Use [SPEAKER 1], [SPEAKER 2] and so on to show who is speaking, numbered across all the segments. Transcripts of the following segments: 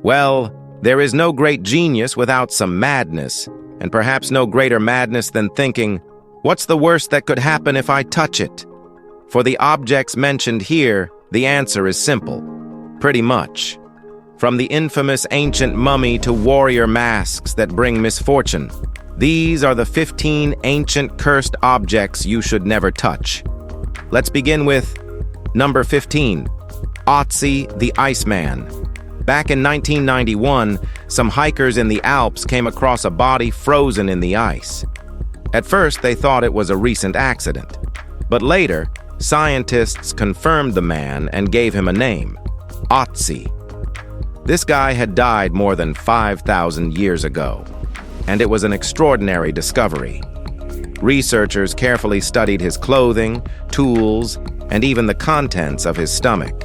[SPEAKER 1] Well, there is no great genius without some madness, and perhaps no greater madness than thinking, what's the worst that could happen if I touch it? For the objects mentioned here, the answer is simple. Pretty much. From the infamous ancient mummy to warrior masks that bring misfortune, these are the 15 ancient cursed objects you should never touch. Let's begin with number 15, Otzi the Iceman. Back in 1991, some hikers in the Alps came across a body frozen in the ice. At first, they thought it was a recent accident, but later, scientists confirmed the man and gave him a name, Otzi. This guy had died more than 5,000 years ago, and it was an extraordinary discovery. Researchers carefully studied his clothing, tools, and even the contents of his stomach.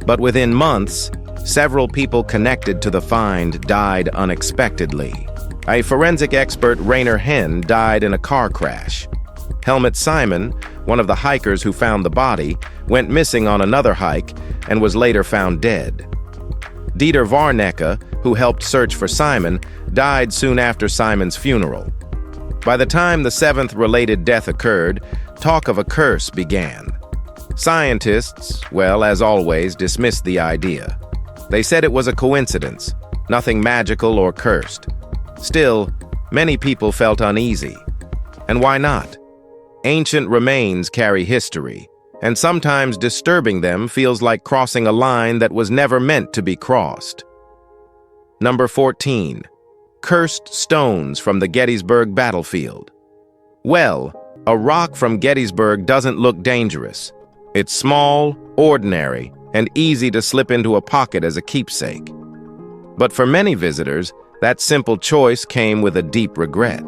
[SPEAKER 1] But within months, several people connected to the find died unexpectedly. A forensic expert, Rainer Henn, died in a car crash. Helmut Simon, one of the hikers who found the body, went missing on another hike and was later found dead. Dieter Warnecke, who helped search for Simon, died soon after Simon's funeral. By the time the seventh related death occurred, talk of a curse began. Scientists, well, as always, dismissed the idea. They said it was a coincidence, nothing magical or cursed. Still, many people felt uneasy. And why not? Ancient remains carry history, and sometimes disturbing them feels like crossing a line that was never meant to be crossed. Number 14. Cursed stones from the Gettysburg Battlefield. Well, a rock from Gettysburg doesn't look dangerous. It's small, ordinary, and easy to slip into a pocket as a keepsake. But for many visitors, that simple choice came with a deep regret.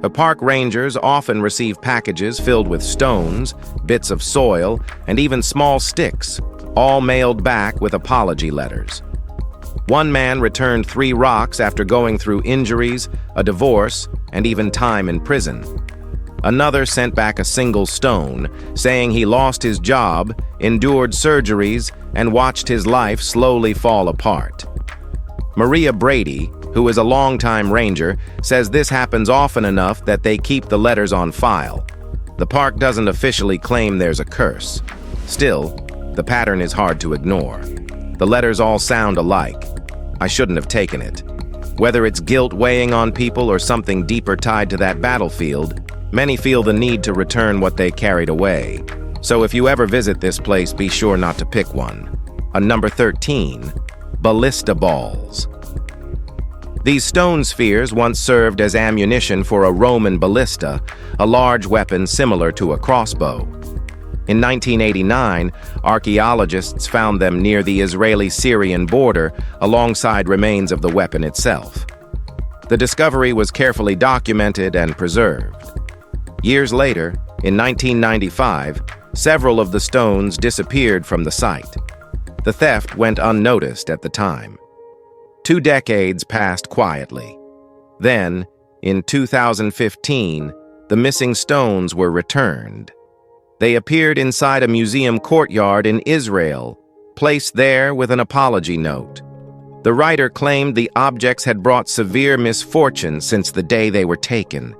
[SPEAKER 1] The park rangers often receive packages filled with stones, bits of soil, and even small sticks, all mailed back with apology letters. One man returned 3 rocks after going through injuries, a divorce, and even time in prison. Another sent back a single stone, saying he lost his job, endured surgeries, and watched his life slowly fall apart. Maria Brady, who is a longtime ranger, says this happens often enough that they keep the letters on file. The park doesn't officially claim there's a curse. Still, the pattern is hard to ignore. The letters all sound alike. I shouldn't have taken it. Whether it's guilt weighing on people or something deeper tied to that battlefield, many feel the need to return what they carried away. So if you ever visit this place, be sure not to pick one. Number 13, Ballista balls. These stone spheres once served as ammunition for a Roman ballista, a large weapon similar to a crossbow. In 1989, archaeologists found them near the Israeli-Syrian border alongside remains of the weapon itself. The discovery was carefully documented and preserved. Years later, in 1995, several of the stones disappeared from the site. The theft went unnoticed at the time. 2 decades passed quietly. Then, in 2015, the missing stones were returned. They appeared inside a museum courtyard in Israel, placed there with an apology note. The writer claimed the objects had brought severe misfortune since the day they were taken.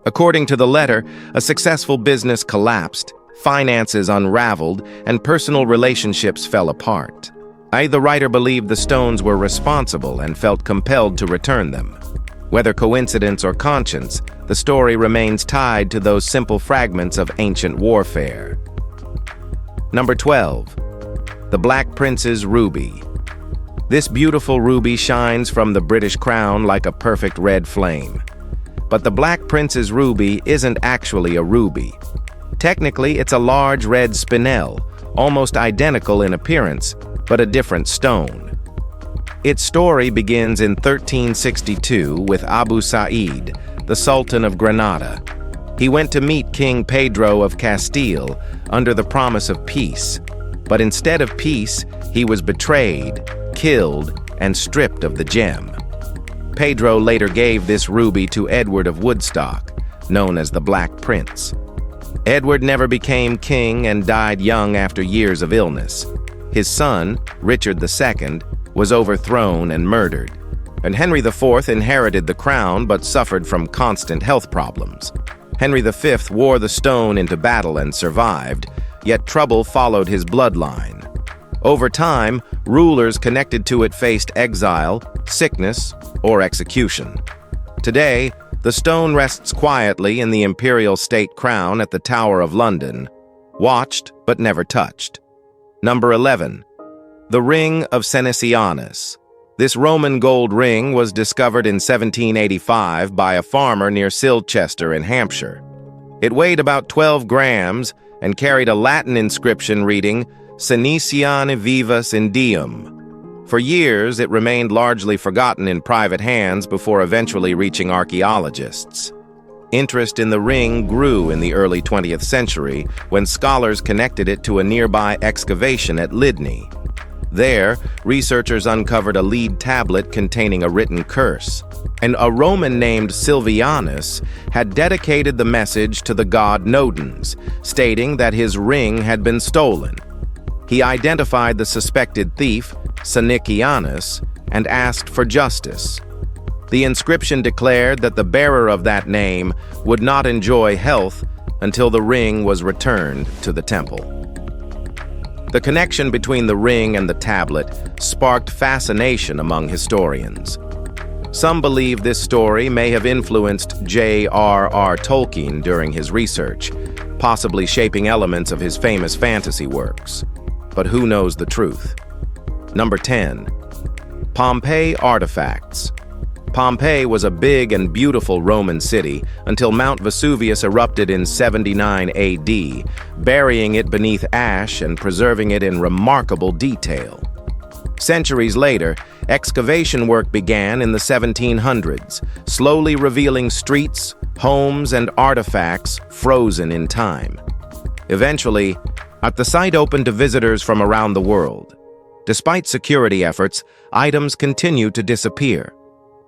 [SPEAKER 1] According to the letter, a successful business collapsed, finances unraveled, and personal relationships fell apart. The writer believed the stones were responsible and felt compelled to return them. Whether coincidence or conscience, the story remains tied to those simple fragments of ancient warfare. Number 12. The Black Prince's Ruby. This beautiful ruby shines from the British crown like a perfect red flame. But the Black Prince's ruby isn't actually a ruby. Technically, it's a large red spinel, almost identical in appearance, but a different stone. Its story begins in 1362 with Abu Sa'id, the Sultan of Granada. He went to meet King Pedro of Castile under the promise of peace. But instead of peace, he was betrayed, killed, and stripped of the gem. Pedro later gave this ruby to Edward of Woodstock, known as the Black Prince. Edward never became king and died young after years of illness. His son, Richard II, was overthrown and murdered, and Henry IV inherited the crown but suffered from constant health problems. Henry V wore the stone into battle and survived, yet trouble followed his bloodline. Over time, rulers connected to it faced exile, sickness, or execution. Today, the stone rests quietly in the imperial state crown at the Tower of London, watched but never touched. Number 11. The Ring of Silvianus. This Roman gold ring was discovered in 1785 by a farmer near Silchester in Hampshire. It weighed about 12 grams and carried a Latin inscription reading Senesciane vivas in diem. For years, it remained largely forgotten in private hands before eventually reaching archaeologists. Interest in the ring grew in the early 20th century when scholars connected it to a nearby excavation at Lydney. There, researchers uncovered a lead tablet containing a written curse, and a Roman named Silvianus had dedicated the message to the god Nodens, stating that his ring had been stolen. He identified the suspected thief, Senicianus, and asked for justice. The inscription declared that the bearer of that name would not enjoy health until the ring was returned to the temple. The connection between the ring and the tablet sparked fascination among historians. Some believe this story may have influenced J.R.R. Tolkien during his research, possibly shaping elements of his famous fantasy works. But who knows the truth? Number 10. Pompeii Artifacts. Pompeii was a big and beautiful Roman city until Mount Vesuvius erupted in 79 AD, burying it beneath ash and preserving it in remarkable detail. Centuries later, excavation work began in the 1700s, slowly revealing streets, homes, and artifacts frozen in time. Eventually, the site opened to visitors from around the world. Despite security efforts, items continue to disappear.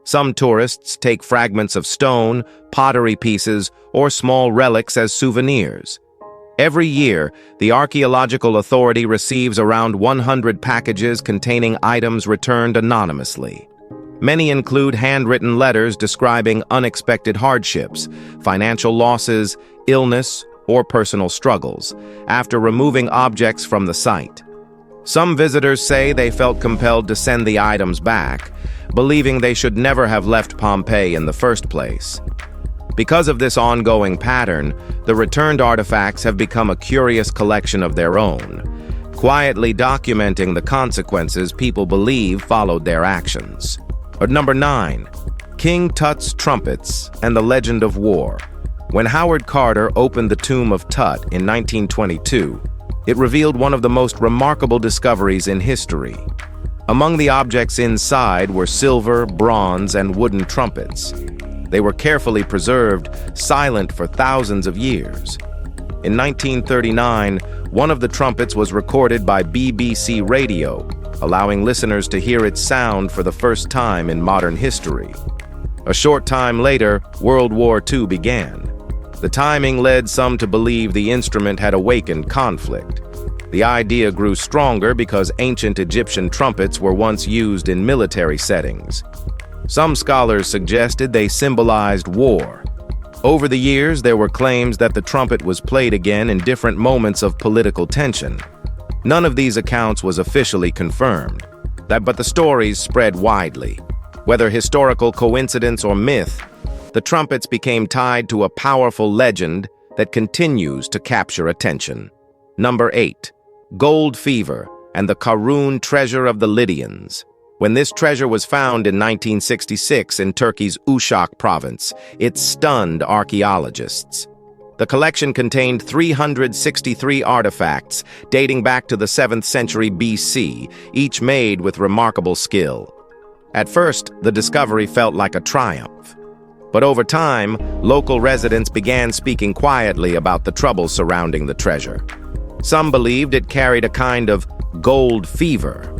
[SPEAKER 1] Some tourists take fragments of stone, pottery pieces, or small relics as souvenirs. Every year, the Archaeological Authority receives around 100 packages containing items returned anonymously. Many include handwritten letters describing unexpected hardships, financial losses, illness, or personal struggles, after removing objects from the site. Some visitors say they felt compelled to send the items back, believing they should never have left Pompeii in the first place. Because of this ongoing pattern, the returned artifacts have become a curious collection of their own, quietly documenting the consequences people believe followed their actions. Number 9. King Tut's Trumpets and the Legend of War. When Howard Carter opened the tomb of Tut in 1922, it revealed one of the most remarkable discoveries in history. Among the objects inside were silver, bronze, and wooden trumpets. They were carefully preserved, silent for thousands of years. In 1939, one of the trumpets was recorded by BBC Radio, allowing listeners to hear its sound for the first time in modern history. A short time later, World War II began. The timing led some to believe the instrument had awakened conflict. The idea grew stronger because ancient Egyptian trumpets were once used in military settings. Some scholars suggested they symbolized war. Over the years, there were claims that the trumpet was played again in different moments of political tension. None of these accounts was officially confirmed, but the stories spread widely. Whether historical coincidence or myth, the trumpets became tied to a powerful legend that continues to capture attention. Number 8. Gold Fever and the Karun Treasure of the Lydians. When this treasure was found in 1966 in Turkey's Uşak province, it stunned archaeologists. The collection contained 363 artifacts dating back to the 7th century BC, each made with remarkable skill. At first, the discovery felt like a triumph. But over time, local residents began speaking quietly about the trouble surrounding the treasure. Some believed it carried a kind of gold fever.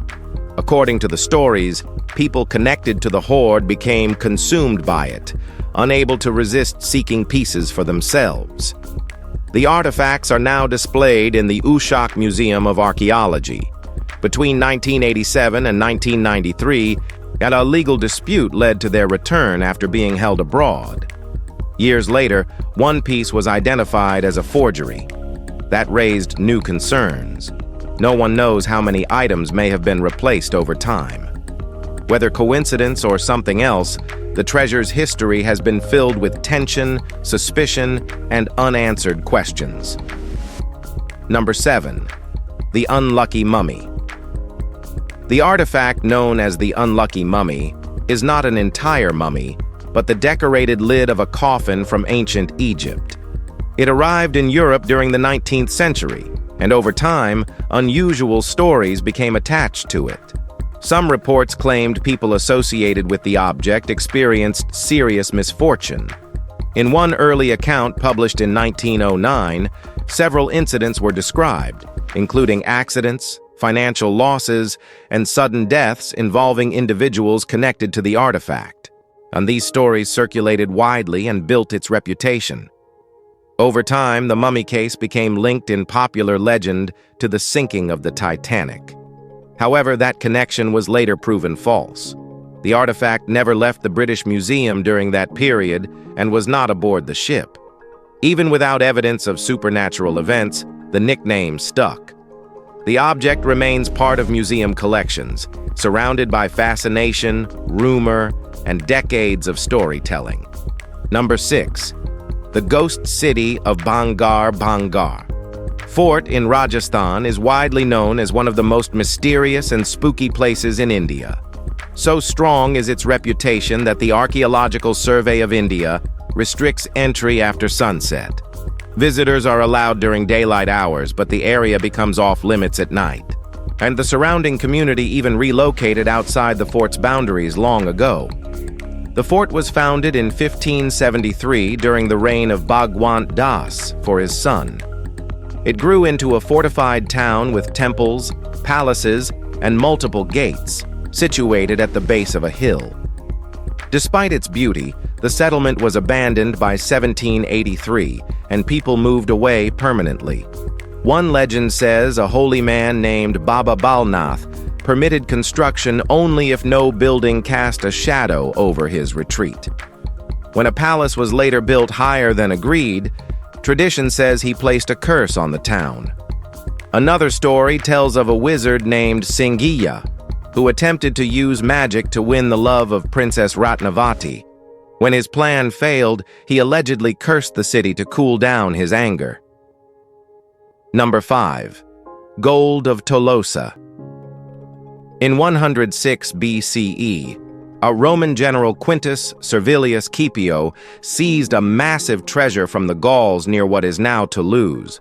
[SPEAKER 1] According to the stories, people connected to the hoard became consumed by it, unable to resist seeking pieces for themselves. The artifacts are now displayed in the Uşak Museum of Archaeology. Between 1987 and 1993, and a legal dispute led to their return after being held abroad. Years later, one piece was identified as a forgery. That raised new concerns. No one knows how many items may have been replaced over time. Whether coincidence or something else, the treasure's history has been filled with tension, suspicion, and unanswered questions. Number 7. The Unlucky Mummy. The artifact known as the Unlucky Mummy is not an entire mummy, but the decorated lid of a coffin from ancient Egypt. It arrived in Europe during the 19th century, and over time, unusual stories became attached to it. Some reports claimed people associated with the object experienced serious misfortune. In one early account published in 1909, several incidents were described, including accidents, financial losses, and sudden deaths involving individuals connected to the artifact, and these stories circulated widely and built its reputation. Over time, the mummy case became linked in popular legend to the sinking of the Titanic. However, that connection was later proven false. The artifact never left the British Museum during that period and was not aboard the ship. Even without evidence of supernatural events, the nickname stuck. The object remains part of museum collections, surrounded by fascination, rumor, and decades of storytelling. Number 6. The Ghost City of Bhangarh. Fort in Rajasthan is widely known as one of the most mysterious and spooky places in India. So strong is its reputation that the Archaeological Survey of India restricts entry after sunset. Visitors are allowed during daylight hours, but the area becomes off-limits at night. And the surrounding community even relocated outside the fort's boundaries long ago. The fort was founded in 1573 during the reign of Bhagwant Das for his son. It grew into a fortified town with temples, palaces, and multiple gates, situated at the base of a hill. Despite its beauty, the settlement was abandoned by 1783, and people moved away permanently. One legend says a holy man named Baba Balnath permitted construction only if no building cast a shadow over his retreat. When a palace was later built higher than agreed, tradition says he placed a curse on the town. Another story tells of a wizard named Singiya, who attempted to use magic to win the love of Princess Ratnavati. When his plan failed, he allegedly cursed the city to cool down his anger. Number 5. Gold of Tolosa. In 106 BCE, a Roman general Quintus Servilius Scipio seized a massive treasure from the Gauls near what is now Toulouse.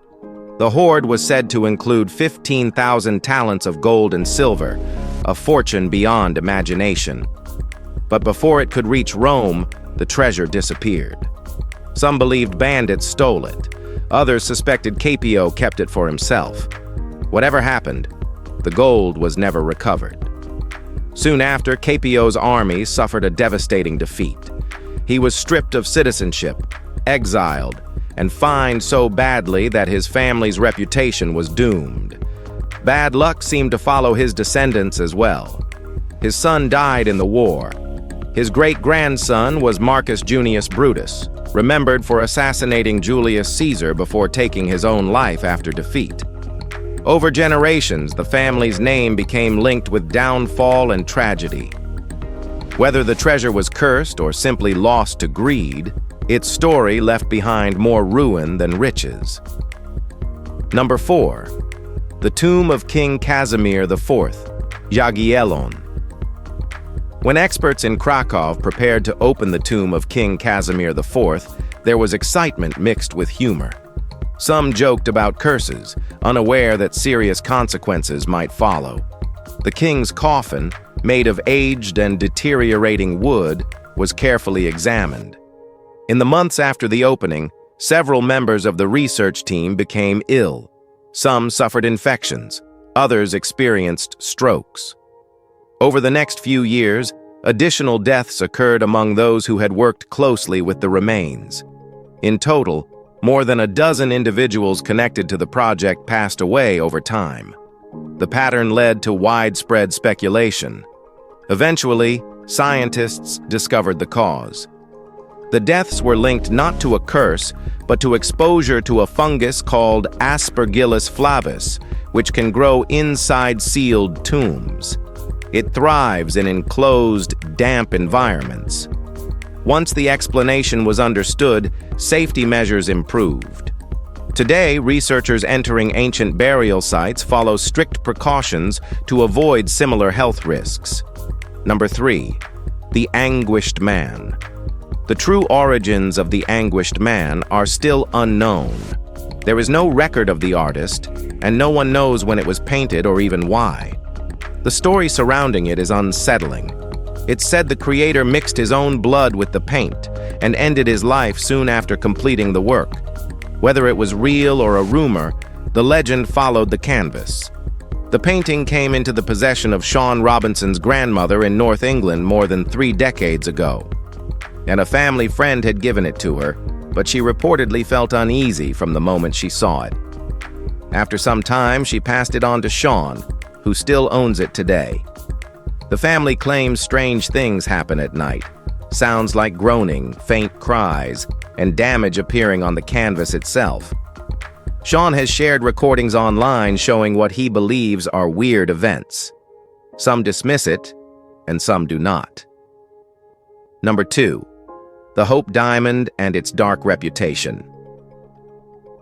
[SPEAKER 1] The hoard was said to include 15,000 talents of gold and silver, a fortune beyond imagination. But before it could reach Rome, the treasure disappeared. Some believed bandits stole it. Others suspected Scipio kept it for himself. Whatever happened, the gold was never recovered. Soon after, Scipio's army suffered a devastating defeat. He was stripped of citizenship, exiled, and fined so badly that his family's reputation was doomed. Bad luck seemed to follow his descendants as well. His son died in the war. His great-grandson was Marcus Junius Brutus, remembered for assassinating Julius Caesar before taking his own life after defeat. Over generations, the family's name became linked with downfall and tragedy. Whether the treasure was cursed or simply lost to greed, its story left behind more ruin than riches. Number 4. The Tomb of King Casimir IV, Jagiellon. When experts in Krakow prepared to open the tomb of King Casimir IV, there was excitement mixed with humor. Some joked about curses, unaware that serious consequences might follow. The king's coffin, made of aged and deteriorating wood, was carefully examined. In the months after the opening, several members of the research team became ill. Some suffered infections, others experienced strokes. Over the next few years, additional deaths occurred among those who had worked closely with the remains. In total, more than a dozen individuals connected to the project passed away over time. The pattern led to widespread speculation. Eventually, scientists discovered the cause. The deaths were linked not to a curse, but to exposure to a fungus called Aspergillus flavus, which can grow inside sealed tombs. It thrives in enclosed, damp environments. Once the explanation was understood, safety measures improved. Today, researchers entering ancient burial sites follow strict precautions to avoid similar health risks. Number 3. The Anguished Man. The true origins of the Anguished Man are still unknown. There is no record of the artist, and no one knows when it was painted or even why. The story surrounding it is unsettling. It's said the creator mixed his own blood with the paint and ended his life soon after completing the work. Whether it was real or a rumor, the legend followed the canvas. The painting came into the possession of Sean Robinson's grandmother in North England more than 3 decades ago, and a family friend had given it to her, but she reportedly felt uneasy from the moment she saw it. After some time, she passed it on to Sean, who still owns it today. The family claims strange things happen at night. Sounds like groaning, faint cries, and damage appearing on the canvas itself. Sean has shared recordings online showing what he believes are weird events. Some dismiss it, and some do not. Number 2. The Hope Diamond and its dark reputation.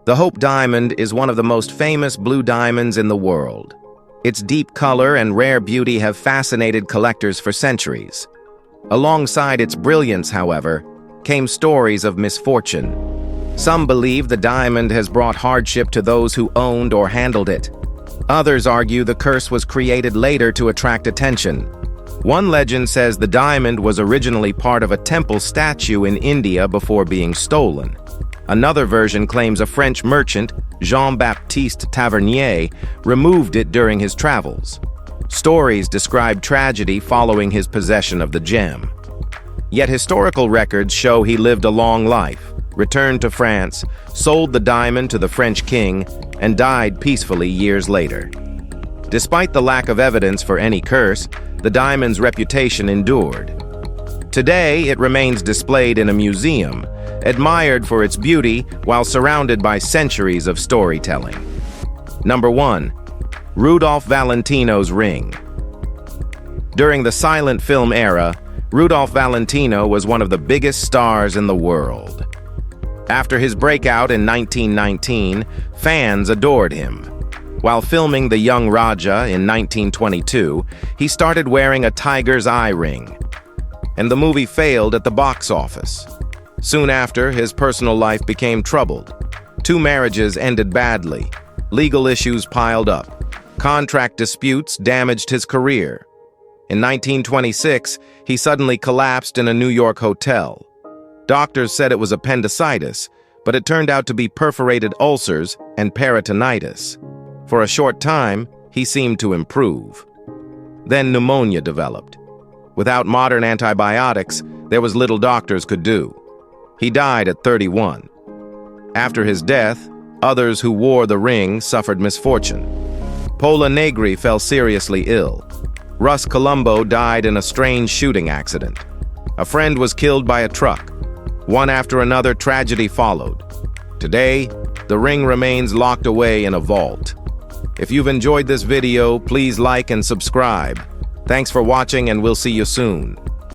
[SPEAKER 1] The Hope Diamond is one of the most famous blue diamonds in the world. Its deep color and rare beauty have fascinated collectors for centuries. Alongside its brilliance, however, came stories of misfortune. Some believe the diamond has brought hardship to those who owned or handled it. Others argue the curse was created later to attract attention. One legend says the diamond was originally part of a temple statue in India before being stolen. Another version claims a French merchant, Jean-Baptiste Tavernier, removed it during his travels. Stories describe tragedy following his possession of the gem. Yet historical records show he lived a long life, returned to France, sold the diamond to the French king, and died peacefully years later. Despite the lack of evidence for any curse, the diamond's reputation endured. Today, it remains displayed in a museum, admired for its beauty while surrounded by centuries of storytelling. Number 1. Rudolph Valentino's ring. During the silent film era, Rudolph Valentino was one of the biggest stars in the world. After his breakout in 1919, fans adored him. While filming The Young Raja in 1922, he started wearing a tiger's eye ring, and the movie failed at the box office. Soon after, his personal life became troubled. 2 marriages ended badly. Legal issues piled up. Contract disputes damaged his career. In 1926, he suddenly collapsed in a New York hotel. Doctors said it was appendicitis, but it turned out to be perforated ulcers and peritonitis. For a short time, he seemed to improve. Then pneumonia developed. Without modern antibiotics, there was little doctors could do. He died at 31. After his death, others who wore the ring suffered misfortune. Pola Negri fell seriously ill. Russ Colombo died in a strange shooting accident. A friend was killed by a truck. One after another, tragedy followed. Today, the ring remains locked away in a vault. If you've enjoyed this video, please like and subscribe. Thanks for watching, and we'll see you soon.